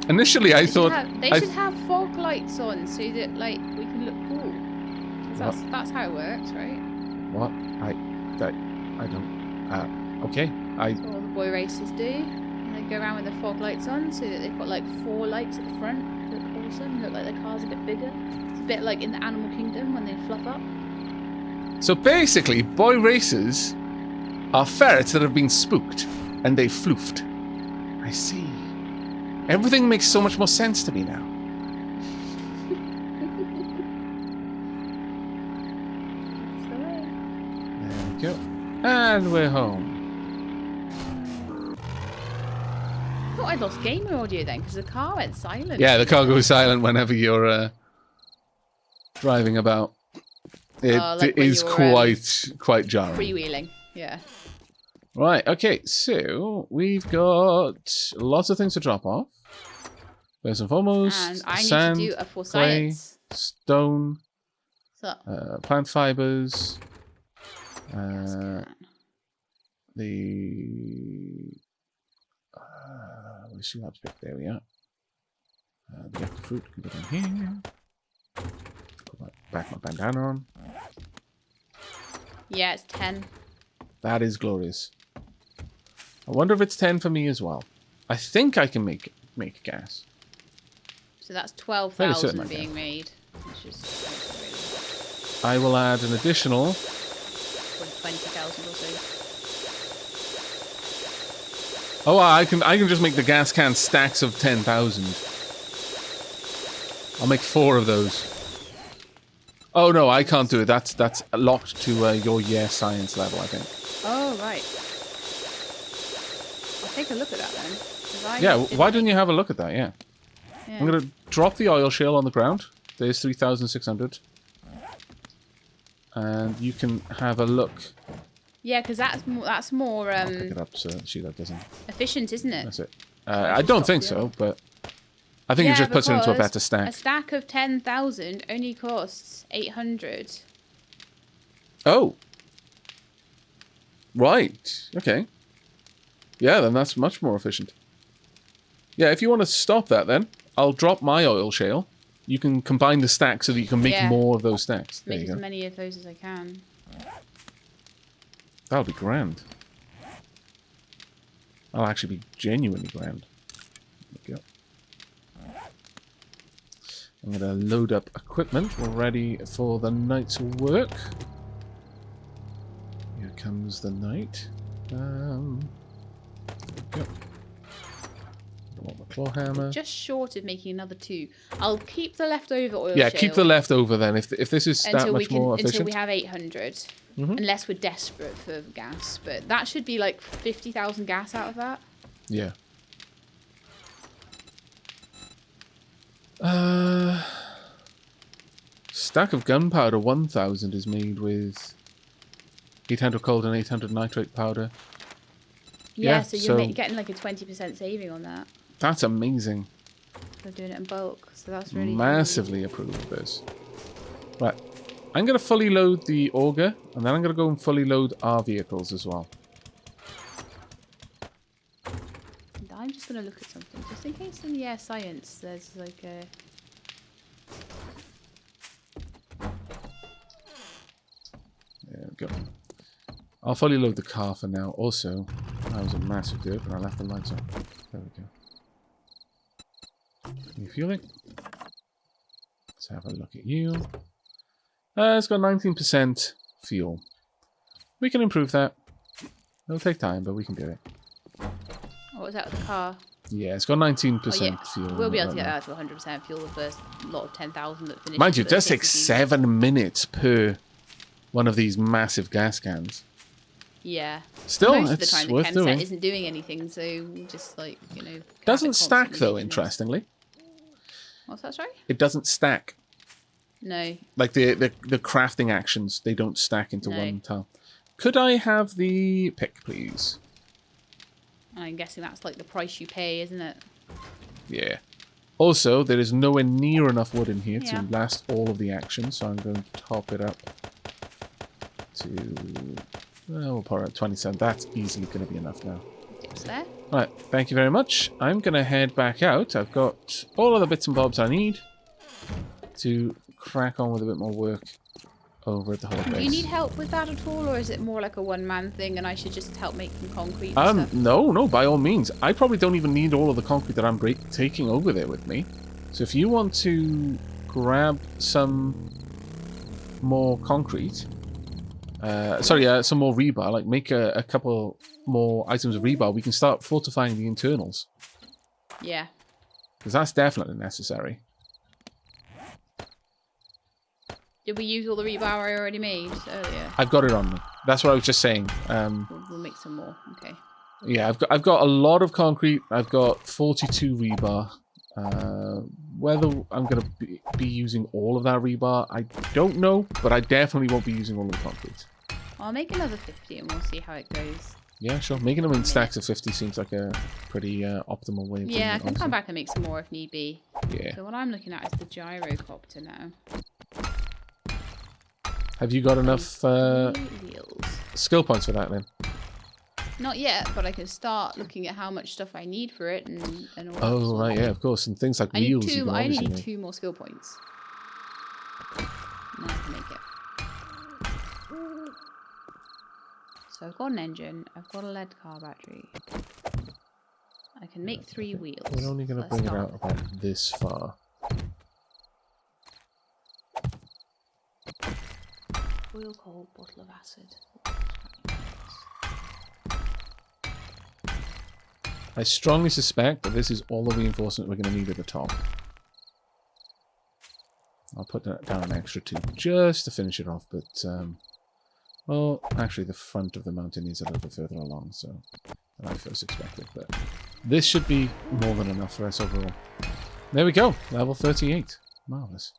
Initially, I thought they should have fog lights on so that like we can look cool. That's how it works, right? What? I don't. Okay. That's what all the boy racers do. And they go around with the fog lights on so that they've got like 4 lights at the front. Look awesome. Look like the car's a bit bigger. It's a bit like in the Animal Kingdom when they fluff up. So basically, boy racers are ferrets that have been spooked and they floofed. I see. Everything makes so much more sense to me now. There we go. And we're home. I thought I'd lost gamer audio then because the car went silent. Yeah, the car goes silent whenever you're driving about. It like is quite jarring. Freewheeling, yeah. Right, okay, so we've got lots of things to drop off. First and foremost, and I sand, need to do a for clay, science. stone, So, plant fibers, where's she pick? There we are. The yucca fruit can go down here. Put back my bandana on. yeah, it's 10. That is glorious. I wonder if it's 10 for me as well. I think I can make gas. So that's 12,000 being made. Which is I will add an additional 20,000 or so. Oh, I can just make the gas can stacks of 10,000. I'll make 4 of those. Oh no, I can't do it. That's locked to your science level, I think. Oh, right. I'll take a look at that then. 'Cause Yeah, why didn't you have a look at that? Yeah. I'm going to drop the oil shale on the ground. There's 3,600. And you can have a look. Yeah, because that's more I'll pick it up so Sheila doesn't. efficient, isn't it? That's it. I don't think so, but I think it just puts it into a better stack. A stack of 10,000 only costs 800. Oh. Right. Okay. Yeah, then that's much more efficient. Yeah, if you want to stop that then, I'll drop my oil shale. You can combine the stacks so that you can make more of those stacks. There Make you as go. many of those as I can. That'll be grand. That'll actually be genuinely grand. There we go. I'm going to load up equipment. We're ready for the night's work. Here comes the night. There we go. I want my claw hammer. Just short of making another 2. I'll keep the leftover oil Yeah, shale keep the leftover then. If this is that much more efficient. Until we have 800. Unless we're desperate for gas. But that should be like 50,000 gas out of that. Yeah. Stack of gunpowder 1,000 is made with 800 cold and 800 nitrate powder. Yeah, so you're getting like a 20% saving on that. That's amazing. They're doing it in bulk, so that's really massively approve this. Right, I'm going to fully load the auger, and then I'm going to go and fully load our vehicles as well. And I'm just going to look at something, just in case in the science there's like a... There we go. I'll fully load the car for now. Also, that was a massive dirt, but I left the lights on. There we go. You fueling? Let's have a look at you. It's got 19% fuel. We can improve that. It'll take time, but we can do it. What was that with the car? Yeah, it's got 19% fuel. We'll be able to get that to 100% fuel the first lot of 10,000 that finish. Mind you, it does take 7 minutes per one of these massive gas cans. Yeah. Still, most of the it's time the worth chem doing. set isn't doing anything, so just like, you know. Doesn't stack though, interestingly. What's that, sorry? It doesn't stack. No. Like the crafting actions, they don't stack into one tile. Could I have the pick, please? I'm guessing that's like the price you pay, isn't it? Yeah. Also, there is nowhere near enough wood in here to last all of the actions, so I'm going to top it up to... Well, we'll put it at 27. That's easily going to be enough now. It's there. Right, thank you very much. I'm going to head back out. I've got all of the bits and bobs I need to crack on with a bit more work over at the whole base. Do you need help with that at all, or is it more like a one-man thing and I should just help make some concrete and stuff? No, by all means. I probably don't even need all of the concrete that I'm taking over there with me. So if you want to grab some more concrete... some more rebar, like make a couple more items of rebar, we can start fortifying the internals. Yeah. Because that's definitely necessary. Did we use all the rebar I already made earlier? I've got it on me. That's what I was just saying. We'll make some more. Okay. Yeah, I've got a lot of concrete. I've got 42 rebar. Whether I'm going to be using all of that rebar, I don't know, but I definitely won't be using all of the concrete. I'll make another 50 and we'll see how it goes. Yeah, sure. Making them in stacks of 50 seems like a pretty optimal way of doing it. Yeah, I can come back and make some more if need be. Yeah. So what I'm looking at is the gyrocopter now. Have you got enough skill points for that then? Not yet, but I can start looking at how much stuff I need for it and all that. Oh, right, yeah, of course. And things like wheels. I only need 2 more skill points. And then I can make it. So I've got an engine, I've got a lead car battery. I can make 3 wheels. We're only going to bring it out about this far. Oil, coal, bottle of acid. I strongly suspect that this is all the reinforcement we're going to need at the top. put down an extra 2 just to finish it off. But, well, actually the front of the mountain is a little bit further along, so than I first expected. But this should be more than enough for us overall. There we go. Level 38. Marvellous.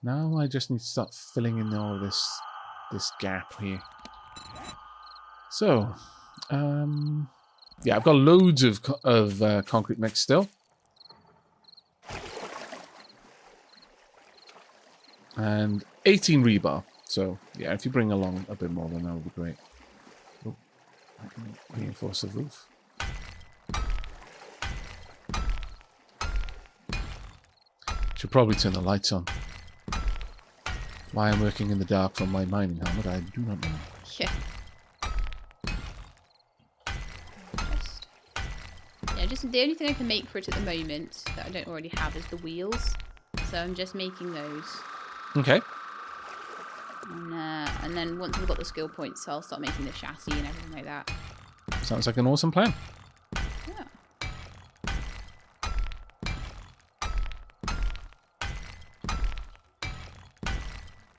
Now I just need to start filling in all this gap here. So, yeah, I've got loads of concrete mix still. And 18 rebar. So, yeah, if you bring along a bit more, then that would be great. Oh, I can reinforce the roof. Should probably turn the lights on. Why I'm working in the dark from my mining helmet, I do not know. Yeah. Just the only thing I can make for it at the moment that I don't already have is the wheels. So I'm just making those. Okay. And then once we've got the skill points, I'll start making the chassis and everything like that. Sounds like an awesome plan. Yeah.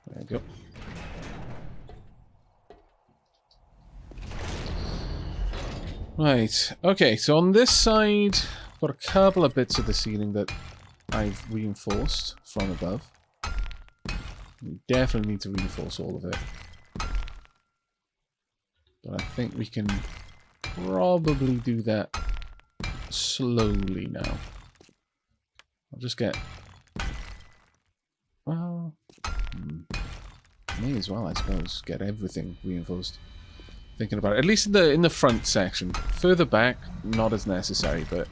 There you go. Right, okay, so on this side, I've got a couple of bits of the ceiling that I've reinforced from above. We definitely need to reinforce all of it. But I think we can probably do that slowly now. I'll just get... Well... may as well, I suppose, get everything reinforced. Thinking about it, at least in the front section. Further back, not as necessary, but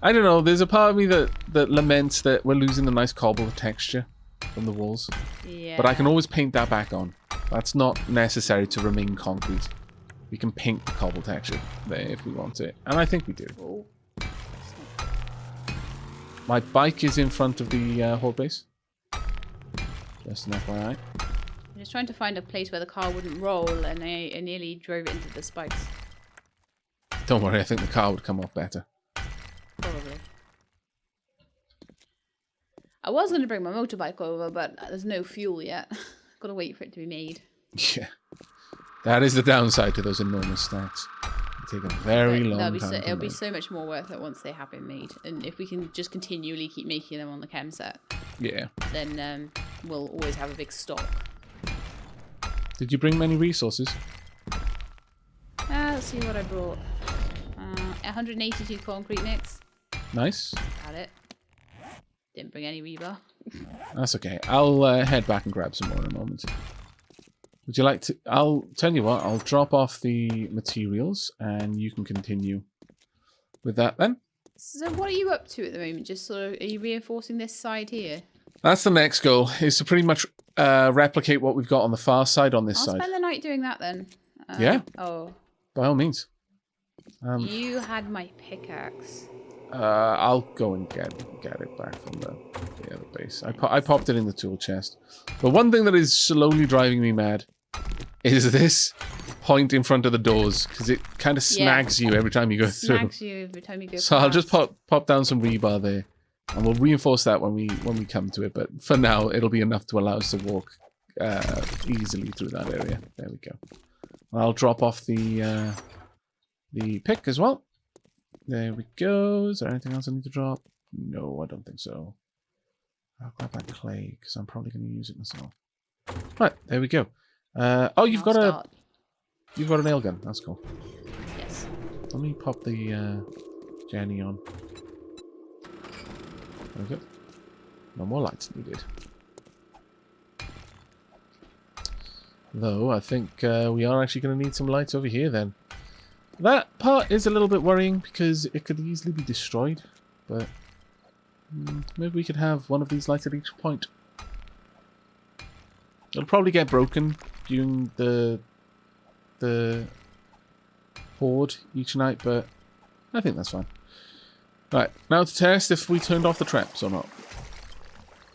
I don't know. There's a part of me that laments that we're losing the nice cobble texture from the walls. Yeah. But I can always paint that back on. That's not necessary to remain concrete. We can paint the cobble texture there if we want it, and I think we do. Oh. My bike is in front of the horde base. Just an FYI. I'm just trying to find a place where the car wouldn't roll, and I nearly drove it into the spikes. Don't worry, I think the car would come off better. Probably. I was going to bring my motorbike over, but there's no fuel yet. Got to wait for it to be made. Yeah. That is the downside to those enormous stacks. They take a very long time. It'll be so much more worth it once they have been made. And if we can just continually keep making them on the chem set, yeah, then we'll always have a big stock. Did you bring many resources? Let's see what I brought. 182 concrete mix. Nice. Got it. Didn't bring any rebar. That's okay. I'll head back and grab some more in a moment. Would you like to... I'll tell you what, I'll drop off the materials and you can continue with that then. So what are you up to at the moment? Just sort of, are you reinforcing this side here? That's the next goal, is to pretty much replicate what we've got on the far side on this side. I'll spend the night doing that then. Yeah. Oh. By all means. You had my pickaxe. I'll go and get it back from the other base. I popped it in the tool chest. But one thing that is slowly driving me mad is this point in front of the doors, because it kind of snags you every time you go through. Snags you every time you go So past. I'll just pop down some rebar there, and we'll reinforce that when we come to it. But for now, it'll be enough to allow us to walk easily through that area. There we go. I'll drop off the pick as well. There we go. Is there anything else I need to drop? No, I don't think so. I'll grab that clay because I'm probably going to use it myself. Right, there we go. Oh, you've got a nail gun. That's cool. Yes. Let me pop the Jenny on. There we go. No more lights needed. Though I think we are actually going to need some lights over here then. That part is a little bit worrying because it could easily be destroyed, but maybe we could have one of these lights at each point. It'll probably get broken during the horde each night, but I think that's fine. Right, now to test if we turned off the traps or not.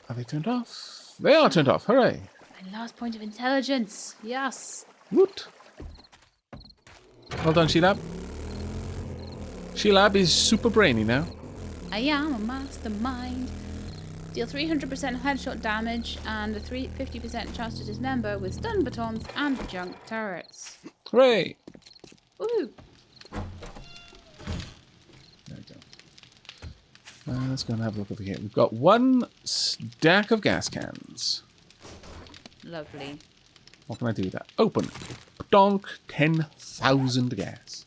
Are they turned off? They are turned off, hooray! My last point of intelligence, yes! Woot! Well done, Shelab. Shelab is super brainy now. I am a mastermind. Deal 300% headshot damage and a 50% chance to dismember with stun batons and junk turrets. Hooray! Woo! There we go. Let's go and have a look over here. We've got 1 stack of gas cans. Lovely. What can I do with that? Open. Donk. 10,000 gas.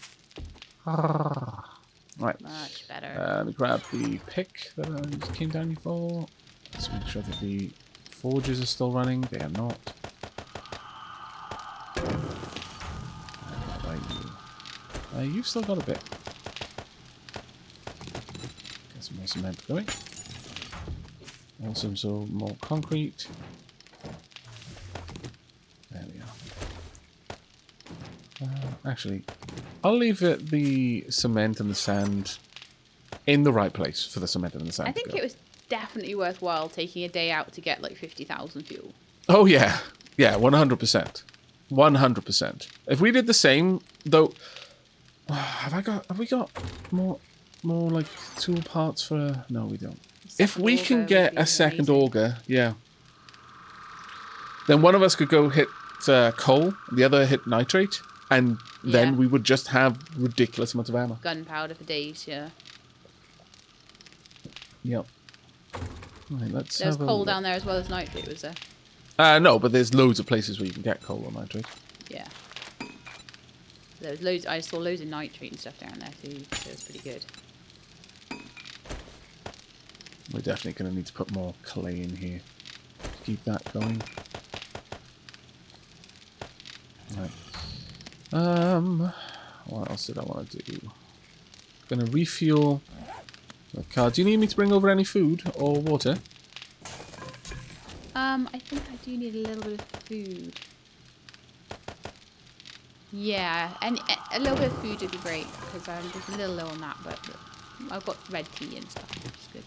Right. Much better. Let me grab the pick that I just came down here for. Let's make sure that the forges are still running. They are not. What about you? You've still got a bit. Get some more cement going. Also some more concrete. There we are. Actually, I'll leave the cement and the sand in the right place for the cement and the sand. I think it was definitely worthwhile taking a day out to get like 50,000 fuel. Oh yeah, yeah, 100%, 100%. If we did the same, though, have we got more like tool parts for? No, we don't. If we can get a second auger, yeah, then one of us could go hit coal, the other hit nitrate. And then we would just have ridiculous amounts of ammo. Gunpowder for days, yeah. Yep. Right, let's There's coal down there as well as nitrate, was there? No, but there's loads of places where you can get coal or nitrate. Yeah. There was loads. I saw loads of nitrate and stuff down there too, so it was pretty good. We're definitely going to need to put more clay in here to keep that going. Right. What else did I want to do? Gonna refuel the car. Do you need me to bring over any food or water? I think I do need a little bit of food. Yeah, and a little bit of food would be great because I'm just a little low on that, but I've got red tea and stuff, which is good.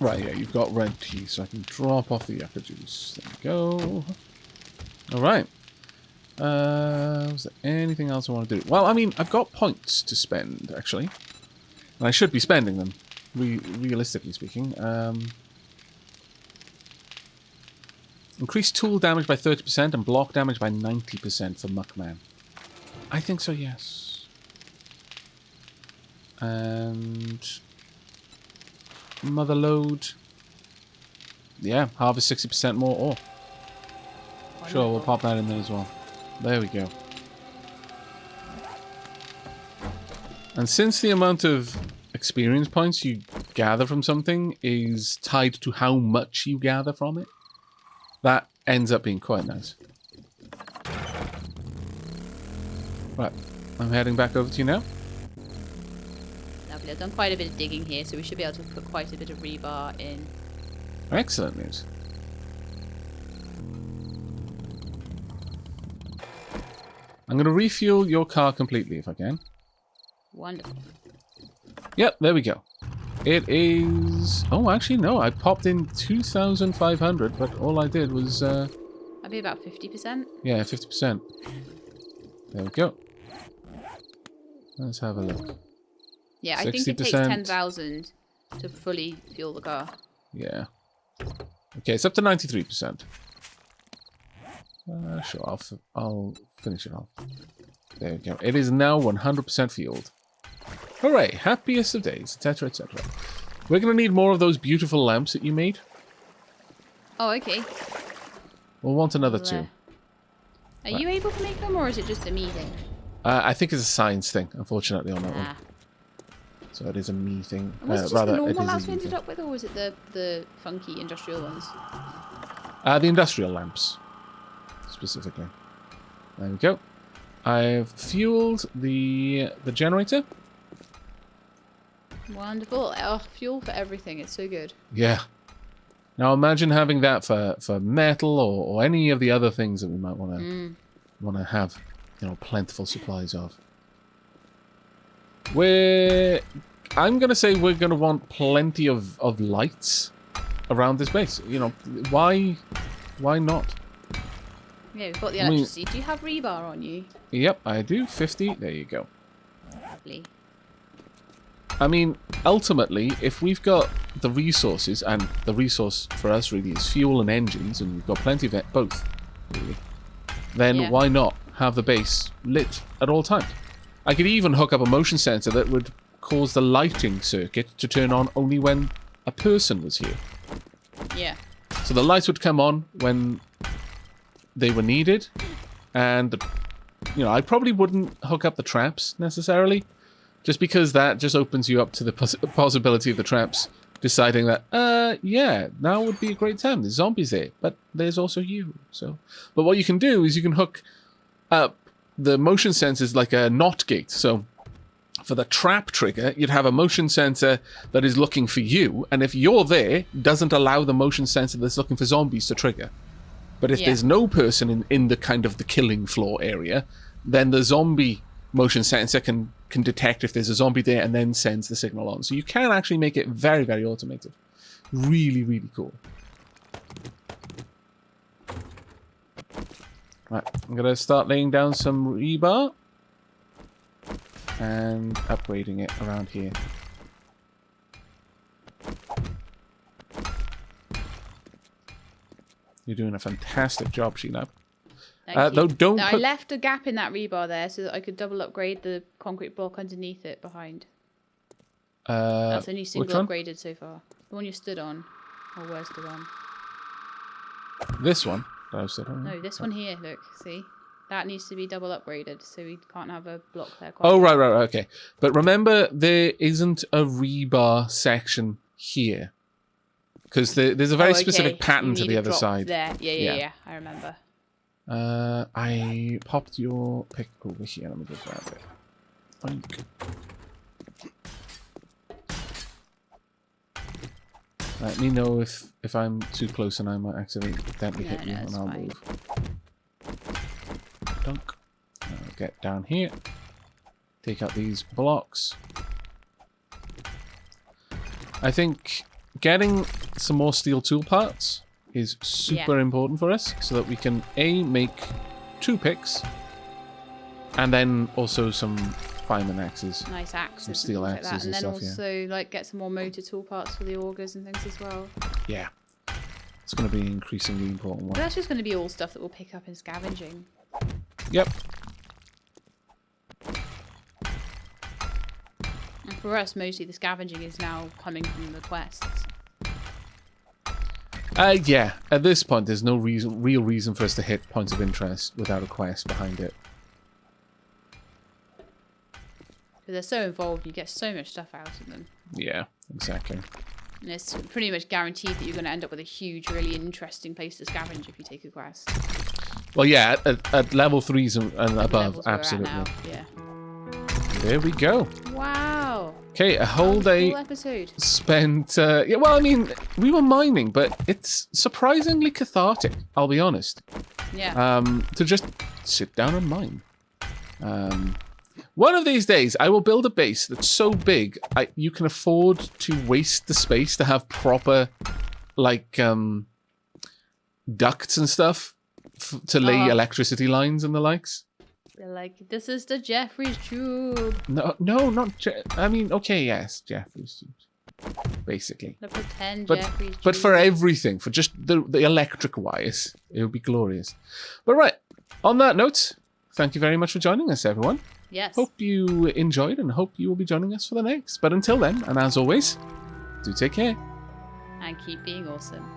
Right, yeah, you've got red tea, so I can drop off the yucca juice. There we go. All right. Was there anything else I want to do? Well, I mean, I've got points to spend, actually. And I should be spending them, realistically speaking. Increase tool damage by 30% and block damage by 90% for Muckman. I think so, yes. And Mother Load. Yeah, harvest 60% more ore. Sure, we'll pop that in there as well. There we go. And since the amount of experience points you gather from something is tied to how much you gather from it, that ends up being quite nice. Right, I'm heading back over to you now. Lovely. I've done quite a bit of digging here, so we should be able to put quite a bit of rebar in. Excellent news. I'm going to refuel your car completely if I can. Wonderful. Yep, there we go. It is... Oh, actually, no. I popped in 2,500, but all I did was... That'd be about 50%? Yeah, 50%. There we go. Let's have a look. Yeah, I think it takes 10,000 to fully fuel the car. Yeah. Okay, it's up to 93%. Sure, I'll finish it off. There we go. It is now 100% fueled. Hooray! Happiest of days, etc., etc. We're going to need more of those beautiful lamps that you made. Oh, okay. We'll want another two. Are you able to make them, or is it just a me thing? I think it's a science thing, unfortunately, on that one. Ah. So it is a me thing. Was it just the normal lamps we ended up with, or was it the funky industrial ones? The industrial lamps, specifically. There we go. I've fueled the generator. Wonderful. Oh, fuel for everything. It's so good. Yeah. Now imagine having that for metal or any of the other things that we might want to have, you know, plentiful supplies of. I'm going to say we're going to want plenty of lights around this base. You know, why not? Yeah, we've got the electricity. Do you have rebar on you? Yep, I do. 50. There you go. Lovely. I mean, ultimately, if we've got the resources, and the resource for us really is fuel and engines, and we've got plenty of both, really, then why not have the base lit at all times? I could even hook up a motion sensor that would cause the lighting circuit to turn on only when a person was here. Yeah. So the lights would come on when they were needed, and, you know, I probably wouldn't hook up the traps necessarily, just because that just opens you up to the possibility of the traps deciding that, yeah, now would be a great time. There's zombies there, but there's also you. So, but what you can do is you can hook up the motion sensors like a NOT gate. So for the trap trigger, you'd have a motion sensor that is looking for you, and if you're there, doesn't allow the motion sensor that's looking for zombies to trigger. But if there's no person in the kind of the killing floor area, then the zombie motion sensor can detect if there's a zombie there and then sends the signal on. So you can actually make it very, very automated. Really, really cool. Right, I'm going to start laying down some rebar and upgrading it around here. You're doing a fantastic job, Shelab. Though don't I left a gap in that rebar there so that I could double upgrade the concrete block underneath it behind. That's only single upgraded so far. The one you stood on, or were stood on. This one that I stood on. No, this one here. Look, see, that needs to be double upgraded, so we can't have a block there. Oh right, okay. But remember, there isn't a rebar section here because there's a very specific pattern to the other side. There, yeah. I remember. I popped your pick over here. Let me go grab it. Boink. Let me know if I'm too close and I might accidentally hit you, and I'll move. Dunk. I'll get down here. Take out these blocks. I think getting some more steel tool parts is super important for us, so that we can make 2 picks, and then also some fireman axes. Nice axes. Some steel axes like and then stuff, also like get some more motor tool parts for the augers and things as well. Yeah. It's going to be an increasingly important one. But that's just going to be all stuff that we'll pick up in scavenging. Yep. And for us, mostly the scavenging is now coming from the quests. Yeah, at this point, there's no real reason for us to hit points of interest without a quest behind it. Because they're so involved, you get so much stuff out of them. Yeah, exactly. And it's pretty much guaranteed that you're going to end up with a huge, really interesting place to scavenge if you take a quest. Well, yeah, at level 3s and above, absolutely. Yeah. There we go. Wow. Okay, a whole day episode. spent... yeah, well, I mean, we were mining, but it's surprisingly cathartic, I'll be honest. Yeah. To just sit down and mine. One of these days, I will build a base that's so big, you can afford to waste the space to have proper, like, ducts and stuff to lay electricity lines and the likes. They're like, this is the Jeffrey's tube. No, not I mean, okay, yes, Jeffrey's tube. Basically. The pretend Jeffrey's tube. But for everything, for just the electric wires, it would be glorious. But right, on that note, thank you very much for joining us, everyone. Yes. Hope you enjoyed and hope you will be joining us for the next. But until then, and as always, do take care. And keep being awesome.